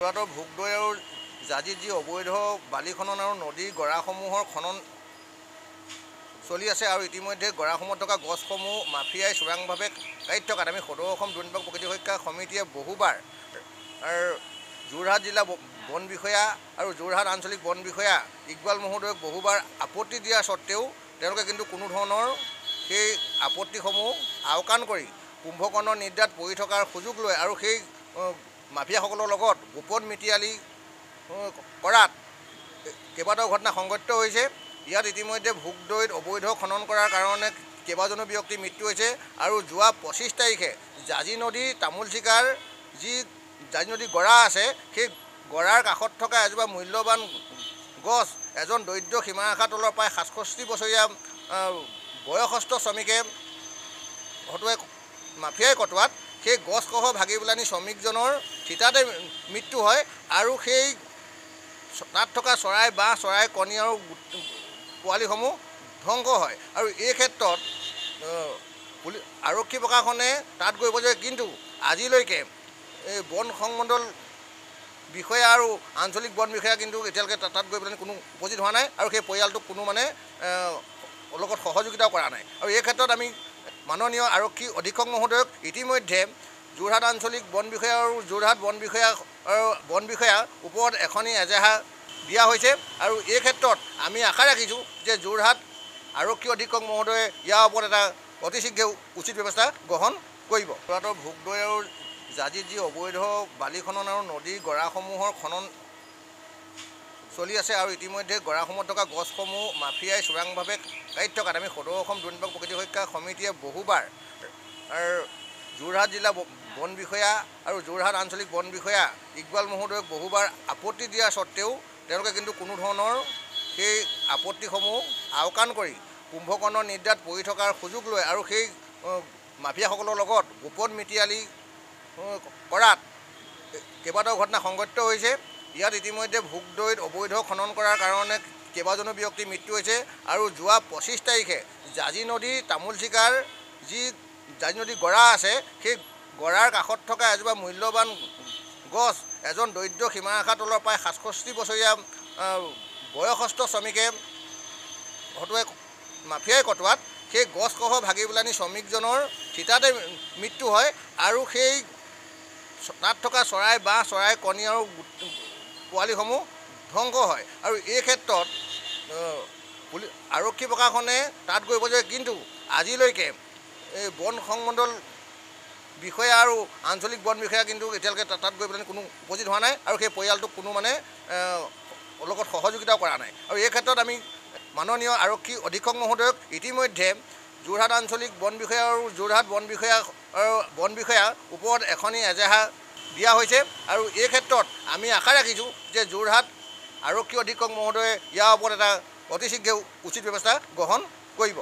যোৰহাটৰ ভোগদৈ আৰু জাজিত যি অবৈধ বালি খনন আৰু নদীৰ গৰাসমূহৰ খনন চলি আছে আৰু ইতিমধ্যে গৰাসমূহত থকা গছসমূহ মাফিয়াই চোৰাংভাৱে কাটি থকাত আমি সদৌ অসম দুৰ্নীতি প্ৰকৃতি সুৰক্ষা সমিতিয়ে বহুবাৰ যোৰহাট জিলা বন বিষয়া আৰু যোৰহাট আঞ্চলিক বন বিষয়া ইকবাল মহোদয়ক বহুবাৰ আপত্তি দিয়াৰ স্বত্তেও তেওঁলোকে কিন্তু কোনো ধৰণৰ সেই আপত্তিসমূহ আওকাণ কৰি কুম্ভকৰ্ণৰ নিদ্ৰাত পৰি থকাৰ সুযোগ লৈ আৰু সেই মাফিয়াসকলৰ লগত গোপন মিতিৰালি কৰাত কেইবাটাও ঘটনা সংঘটিত হৈছে। ইয়াত ইতিমধ্যে ভোগদৈত অবৈধ খনন কৰাৰ কাৰণে কেইবাজনো ব্যক্তিৰ মৃত্যু হৈছে আৰু যোৱা 25 তাৰিখে জাজি নদীৰ তামোল চিকাৰ যি জাজি নদীৰ গৰা আছে সেই গৰাৰ কাষত থকা এজোপা মূল্যৱান গছ এজন দৰিদ্ৰ সীমাৰেখাৰ তলৰ প্ৰায় 67 বছৰীয়া বয়সস্থ শ্ৰমিকে হতুৱাই মাফিয়াই কটোৱাত সেই গছসহ ভাগি পেলানি শ্ৰমিকজনৰ থিতাতে মৃত্যু হয় আৰু সেই তাত থকা চৰাই বাঁহ চৰাই কণী আৰু পোৱালিসমূহ ধ্বংস হয়। আৰু এই ক্ষেত্ৰত আৰক্ষী প্ৰশাসনে তাত গৈ উপযোগী, কিন্তু আজিলৈকে এই বন সংমণ্ডল বিষয়া আৰু আঞ্চলিক বন বিষয়া কিন্তু এতিয়ালৈকে তাত গৈ পেলাই কোনো উপস্থিত হোৱা নাই আৰু সেই পৰিয়ালটোক কোনো লগত সহযোগিতাও কৰা নাই। আৰু এই ক্ষেত্ৰত আমি মাননীয় আৰক্ষী অধীক্ষক মহোদয়ক ইতিমধ্যে যোৰহাট আঞ্চলিক বন বিষয়া আৰু যোৰহাট বন বিষয়াৰ ওপৰত এখনি এজেহাৰ দিয়া হৈছে আৰু এই ক্ষেত্ৰত আমি আশা ৰাখিছোঁ যে যোৰহাট আৰক্ষী অধীক্ষক মহোদয়ে ইয়াৰ ওপৰত এটা অতি শীঘ্ৰে উচিত ব্যৱস্থা গ্ৰহণ কৰিব। যোৰহাটৰ ভোগদৈ আৰু জাজিত যি অবৈধ বালি খনন আৰু নদীৰ গৰাসমূহৰ খনন চলি আছে আৰু ইতিমধ্যে গৰাসমূহত থকা গছসমূহ মাফিয়াই চোৰাংভাৱে কাটি থকাত আমি সদৌ অসম দুৰ্নীতি প্ৰকৃতি সুৰক্ষা সমিতিয়ে বহুবাৰ যোৰহাট জিলা বন বিষয়া আৰু যোৰহাট আঞ্চলিক বন বিষয়া ইকবাল মহোদয়ক বহুবাৰ আপত্তি দিয়াৰ স্বত্তেও তেওঁলোকে কিন্তু কোনো ধৰণৰ সেই আপত্তিসমূহ আওকাণ কৰি কুম্ভকৰ্ণৰ নিদ্ৰাত পৰি থকাৰ সুযোগ লৈ আৰু সেই মাফিয়াসকলৰ লগত গোপন মিতিৰালি কৰাত কেইবাটাও ঘটনা সংঘটিত হৈছে। ইয়াত ইতিমধ্যে ভোগদৈত অবৈধ খনন কৰাৰ কাৰণে কেইবাজনো ব্যক্তিৰ মৃত্যু হৈছে আৰু যোৱা 25 তাৰিখে জাজি নদীৰ তামোল চিকাৰ যি জাজি নদীৰ গৰা আছে সেই গৰাৰ কাষত থকা এজোপা মূল্যৱান গছ এজন দৰিদ্ৰ সীমাৰেখাৰ তলৰ প্ৰায় 67 বছৰীয়া বয়সস্থ শ্ৰমিকে হতুৱাই মাফিয়াই কটোৱাত সেই গছসহ ভাগি পেলানি শ্ৰমিকজনৰ থিতাতে মৃত্যু হয় আৰু সেই তাত থকা চৰাই বাঁহ চৰাই কণী আৰু পোৱালিসমূহ ধ্বংস হয়। আৰু এই ক্ষেত্ৰত আৰক্ষী প্ৰশাসনে তাত গৈ উপযোগী, কিন্তু আজিলৈকে এই বন সংমণ্ডল বিষয়া আৰু আঞ্চলিক বন বিষয়া কিন্তু এতিয়ালৈকে তাত গৈ পেলাই কোনো উপস্থিত হোৱা নাই আৰু সেই পৰিয়ালটোক কোনো লগত সহযোগিতাও কৰা নাই। আৰু এই ক্ষেত্ৰত আমি মাননীয় আৰক্ষী অধীক্ষক মহোদয়ক ইতিমধ্যে যোৰহাট আঞ্চলিক বন বিষয়া আৰু যোৰহাট বন বিষয়াৰ ওপৰত এখনি এজেহাৰ দিয়া হৈছে আৰু এই ক্ষেত্ৰত আমি আশা ৰাখিছোঁ যে যোৰহাট আৰক্ষী অধীক্ষক মহোদয়ে ইয়াৰ ওপৰত এটা অতি শীঘ্ৰে উচিত ব্যৱস্থা গ্ৰহণ কৰিব।